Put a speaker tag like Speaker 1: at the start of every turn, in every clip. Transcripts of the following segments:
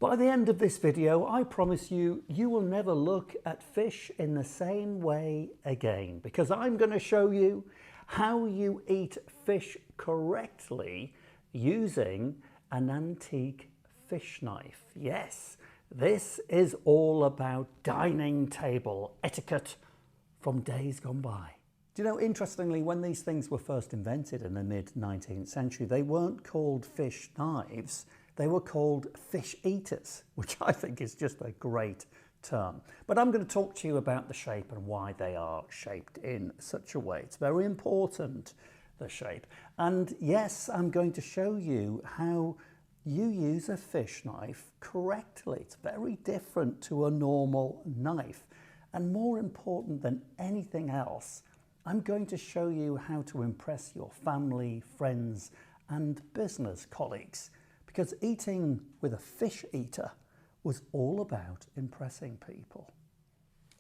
Speaker 1: By the end of this video, I promise you, you will never look at fish in the same way again, because I'm going to show you how you eat fish correctly using an antique fish knife. Yes, this is all about dining table etiquette from days gone by. Do you know, interestingly, when these things were first invented in the mid-19th century, they weren't called fish knives. They were called fish eaters, which I think is just a great term. But I'm going to talk to you about the shape and why they are shaped in such a way. It's very important, the shape. And yes, I'm going to show you how you use a fish knife correctly. It's very different to a normal knife. And more important than anything else, I'm going to show you how to impress your family, friends, and business colleagues. Because eating with a fish eater was all about impressing people.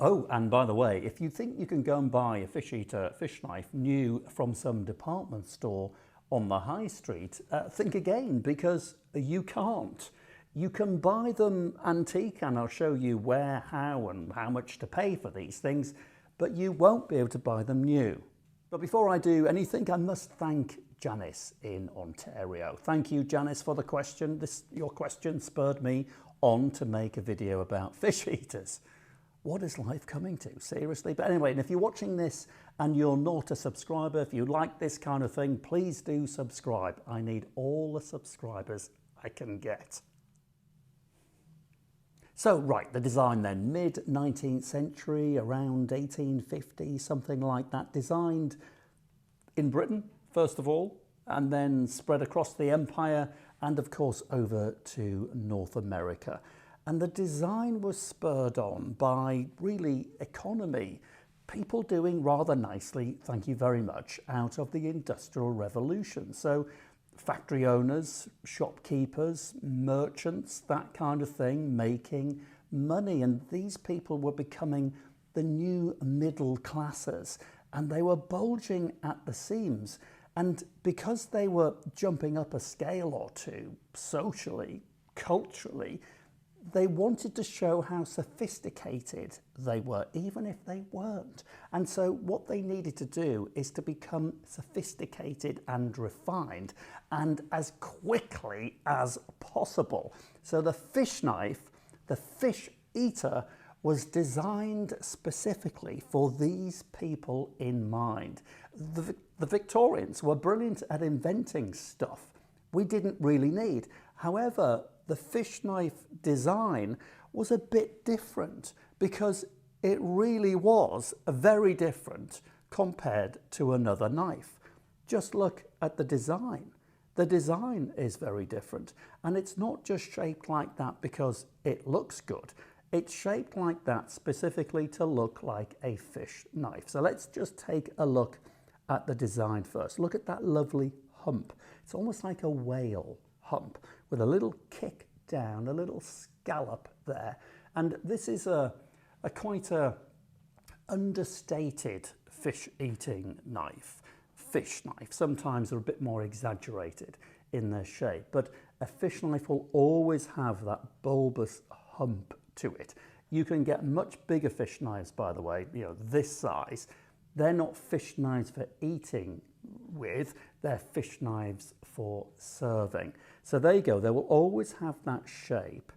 Speaker 1: Oh, and by the way, if you think you can go and buy a fish eater fish knife new from some department store on the high street, think again, because you can't. You can buy them antique, and I'll show you where, how, and how much to pay for these things, but you won't be able to buy them new. But before I do anything, I must thank Janice in Ontario. Thank you, Janice, for the question. Your question spurred me on to make a video about fish eaters. What is life coming to? Seriously. But anyway, and if you're watching this and you're not a subscriber, if you like this kind of thing, please do subscribe. I need all the subscribers I can get. So, right, the design then, mid-19th century, around 1850, something like that, designed in Britain, first of all, and then spread across the empire and, of course, over to North America. And the design was spurred on by really economy, people doing rather nicely, thank you very much, out of the Industrial Revolution. So factory owners, shopkeepers, merchants, that kind of thing, making money. And these people were becoming the new middle classes, and they were bulging at the seams. And because they were jumping up a scale or two, socially, culturally, they wanted to show how sophisticated they were, even if they weren't. And so what they needed to do is to become sophisticated and refined, and as quickly as possible. So the fish knife, the fish eater, was designed specifically for these people in mind. The Victorians were brilliant at inventing stuff we didn't really need. However, the fish knife design was a bit different, because it really was very different compared to another knife. Just look at the design. The design is very different, and it's not just shaped like that because it looks good. It's shaped like that specifically to look like a fish knife. So let's just take a look at the design first. Look at that lovely hump. It's almost like a whale hump with a little kick down, a little scallop there. And this is quite a understated fish eating knife. Fish knife, sometimes they're a bit more exaggerated in their shape, but a fish knife will always have that bulbous hump to it. You can get much bigger fish knives, by the way, you know, this size. They're not fish knives for eating with, they're fish knives for serving. So there you go, they will always have that shape,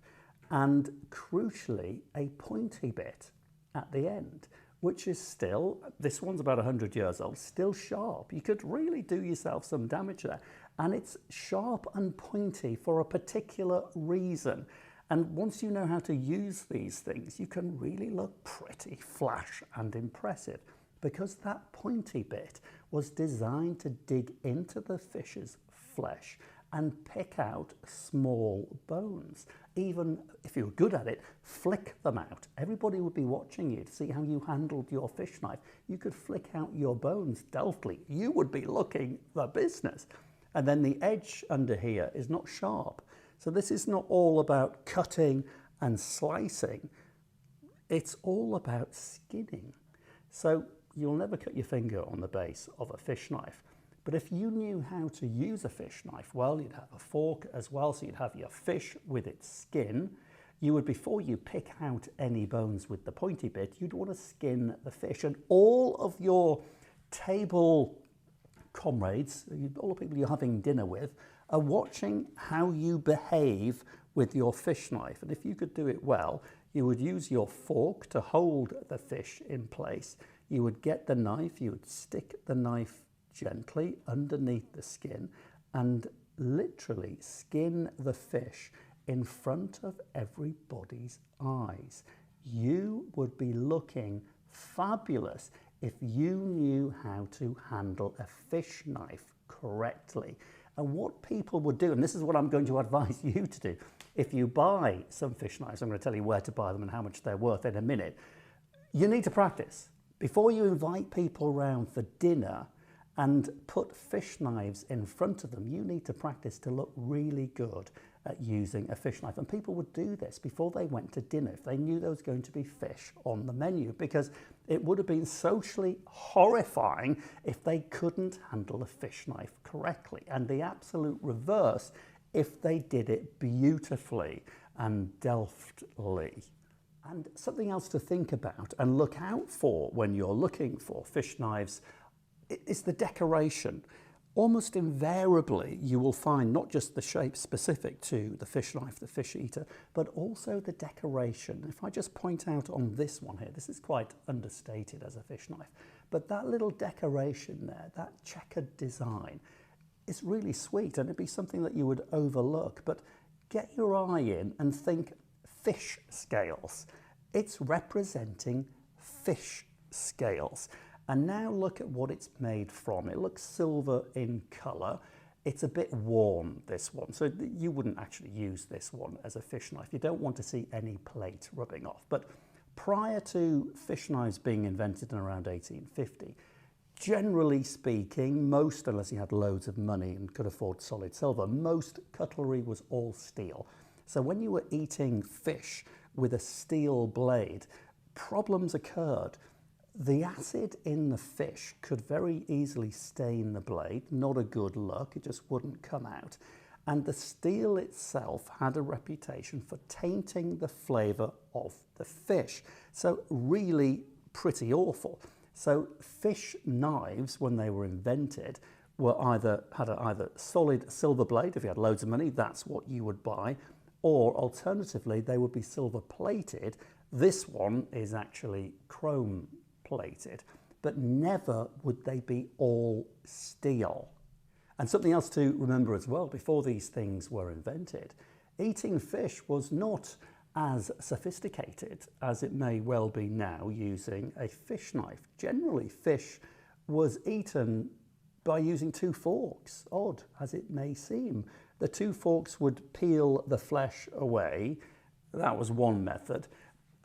Speaker 1: and crucially a pointy bit at the end, which is still, this one's about 100 years old, still sharp. You could really do yourself some damage there. And it's sharp and pointy for a particular reason. And once you know how to use these things, you can really look pretty flash and impressive, because that pointy bit was designed to dig into the fish's flesh and pick out small bones. Even if you're good at it, flick them out. Everybody would be watching you to see how you handled your fish knife. You could flick out your bones deftly. You would be looking the business. And then the edge under here is not sharp. So this is not all about cutting and slicing. It's all about skinning. So you'll never cut your finger on the base of a fish knife. But if you knew how to use a fish knife, well, you'd have a fork as well, so you'd have your fish with its skin. You would, before you pick out any bones with the pointy bit, you'd want to skin the fish. And all of your table comrades, all the people you're having dinner with, are watching how you behave with your fish knife. And if you could do it well, you would use your fork to hold the fish in place. You would get the knife, you would stick the knife gently underneath the skin and literally skin the fish in front of everybody's eyes. You would be looking fabulous if you knew how to handle a fish knife correctly. And what people would do, and this is what I'm going to advise you to do, if you buy some fish knives, I'm going to tell you where to buy them and how much they're worth in a minute, you need to practice. Before you invite people round for dinner and put fish knives in front of them, you need to practice to look really good at using a fish knife. And people would do this before they went to dinner if they knew there was going to be fish on the menu, because it would have been socially horrifying if they couldn't handle a fish knife correctly, and the absolute reverse if they did it beautifully and deftly. And something else to think about and look out for when you're looking for fish knives is the decoration. Almost invariably, you will find not just the shape specific to the fish knife, the fish eater, but also the decoration. If I just point out on this one here, this is quite understated as a fish knife, but that little decoration there, that checkered design, is really sweet, and it'd be something that you would overlook. But get your eye in and think fish scales. It's representing fish scales. And now look at what it's made from. It looks silver in colour. It's a bit worn, this one, so you wouldn't actually use this one as a fish knife. You don't want to see any plate rubbing off. But prior to fish knives being invented in around 1850, generally speaking, most, unless you had loads of money and could afford solid silver, most cutlery was all steel. So when you were eating fish with a steel blade, problems occurred. The acid in the fish could very easily stain the blade, not a good look, it just wouldn't come out. And the steel itself had a reputation for tainting the flavour of the fish. So really pretty awful. So fish knives, when they were invented, were had either solid silver blade. If you had loads of money, that's what you would buy. Or alternatively, they would be silver plated. This one is actually chrome plated, but never would they be all steel. And something else to remember as well, before these things were invented, eating fish was not as sophisticated as it may well be now using a fish knife. Generally, fish was eaten by using two forks, odd as it may seem. The two forks would peel the flesh away. That was one method.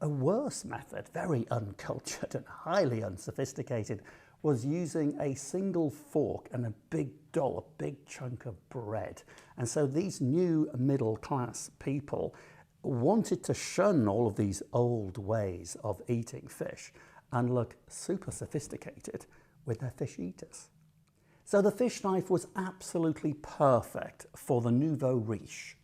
Speaker 1: A worse method, very uncultured and highly unsophisticated, was using a single fork and a big dollop, big chunk of bread. And so these new middle class people wanted to shun all of these old ways of eating fish and look super sophisticated with their fish eaters. So the fish knife was absolutely perfect for the nouveau riche,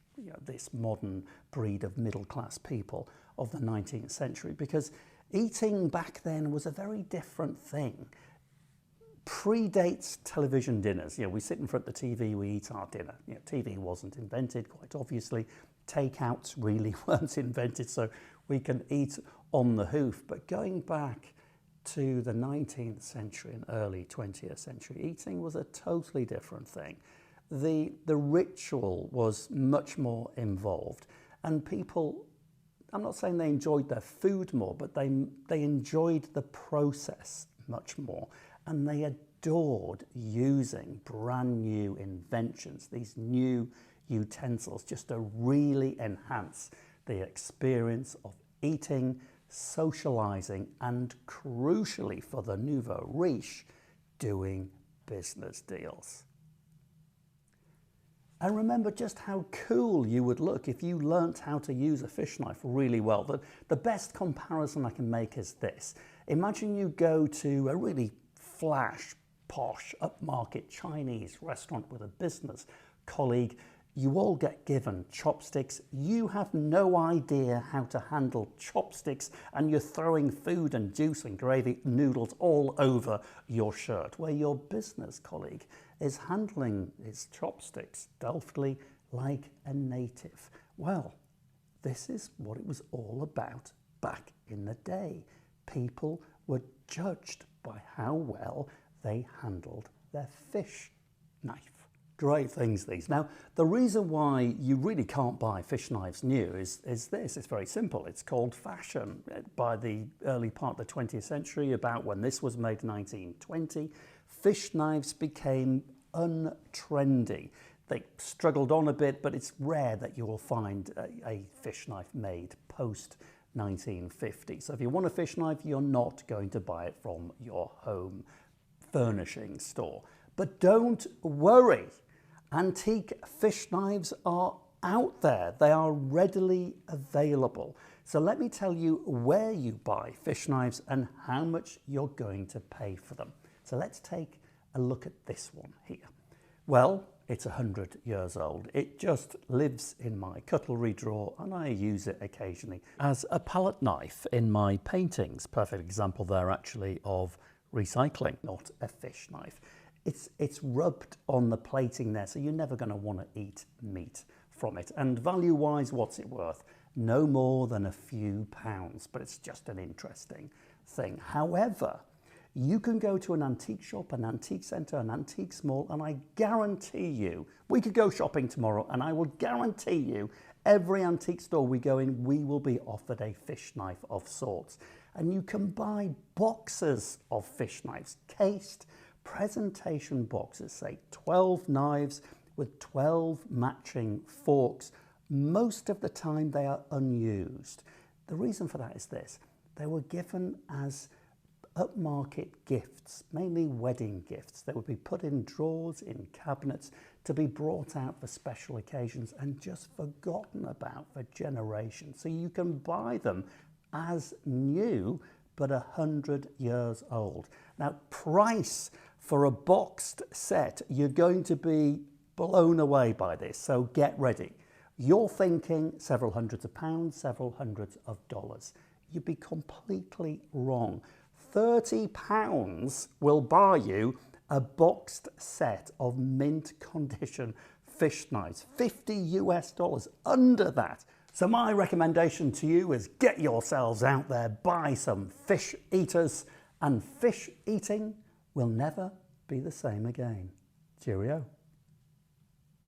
Speaker 1: this modern breed of middle class people of the 19th century, because eating back then was a very different thing. Predates television dinners. We sit in front of the TV, we eat our dinner. TV wasn't invented, quite obviously. Takeouts really weren't invented, so we can eat on the hoof. But going back to the 19th century and early 20th century, eating was a totally different thing. The ritual was much more involved, and people, I'm not saying they enjoyed their food more, but they enjoyed the process much more, and they adored using brand new inventions, these new utensils, just to really enhance the experience of eating, socializing, and crucially for the nouveau riche, doing business deals. And remember just how cool you would look if you learnt how to use a fish knife really well. The best comparison I can make is this. Imagine you go to a really flash, posh, upmarket Chinese restaurant with a business colleague, you all get given chopsticks. You have no idea how to handle chopsticks, and you're throwing food and juice and gravy, noodles all over your shirt, where your business colleague is handling his chopsticks deftly like a native. Well, this is what it was all about back in the day. People were judged by how well they handled their fish knife. Great things these. Now, the reason why you really can't buy fish knives new is this. It's very simple. It's called fashion. By the early part of the 20th century, about when this was made in 1920, fish knives became untrendy. They struggled on a bit, but it's rare that you will find a fish knife made post 1950. So if you want a fish knife, you're not going to buy it from your home furnishing store. But don't worry. Antique fish knives are out there. They are readily available. So let me tell you where you buy fish knives and how much you're going to pay for them. So let's take a look at this one here. Well, it's 100 years old. It just lives in my cutlery drawer and I use it occasionally as a palette knife in my paintings. Perfect example there actually of recycling, not a fish knife. It's rubbed on the plating there, so you're never going to want to eat meat from it. And value-wise, what's it worth? No more than a few pounds, but it's just an interesting thing. However, you can go to an antique shop, an antique centre, an antique mall, and I guarantee you, we could go shopping tomorrow, and I will guarantee you, every antique store we go in, we will be offered a fish knife of sorts. And you can buy boxes of fish knives, cased presentation boxes, say 12 knives with 12 matching forks. Most of the time they are unused. The reason for that is this: they were given as upmarket gifts, mainly wedding gifts. They would be put in drawers, in cabinets, to be brought out for special occasions and just forgotten about for generations. So you can buy them as new, but 100 years old. Now, price for a boxed set, you're going to be blown away by this, so get ready. You're thinking several hundreds of pounds, several hundreds of dollars. You'd be completely wrong. £30 will buy you a boxed set of mint condition fish knives. $50 US, under that. So my recommendation to you is get yourselves out there, buy some fish eaters, and fish eating will never be the same again. Cheerio.